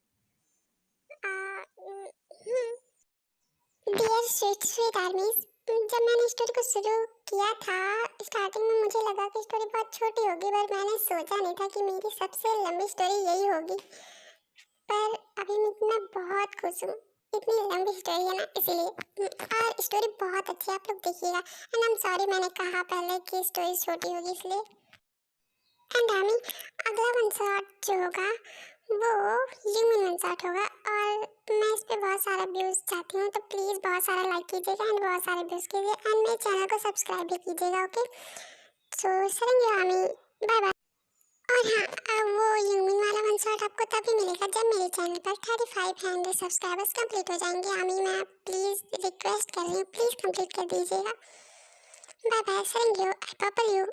डियर स्वीट स्वीट आर्मीज, जब मैंने स्टोरी को शुरू किया था, स्टार्टिंग में मुझे लगा कि स्टोरी बहुत छोटी होगी, पर मैंने सोचा नहीं था कि मेरी सबसे लंबी स्टोरी यही होगी। पर अभी मैं बहुत खुश हूँ, इतनी लंबी स्टोरी है ना इसीलिए। और स्टोरी बहुत अच्छी है, आप लोग देखिएगा। एंड आई एम सॉरी, मैंने कहा पहले कि स्टोरी छोटी होगी इसलिए। एंड आमी, अगला वन शॉट जो होगा वो ह्यूमन वन शॉट होगा, और मैं इस पे बहुत सारा व्यूज चाहती हूँ, तो प्लीज़ बहुत सारा लाइक कीजिएगा एंड बहुत सारे व्यूज कीजिए एंड मेरे चैनल को सब्सक्राइब भी कीजिएगा। ओके, सो सरेंगे आमी, बाय बाय। और हाँ, वो ह्यूमन वाला वन शॉट आपको तभी मिलेगा जब मेरे चैनल पर 3500 सब्सक्राइबर्स कंप्लीट हो जाएंगे। आमी, मैं प्लीज़ रिक्वेस्ट कर रही हूँ, प्लीज़ कंप्लीट कर दीजिएगा। बाय बाय, सरेंगे, आई पापा यू।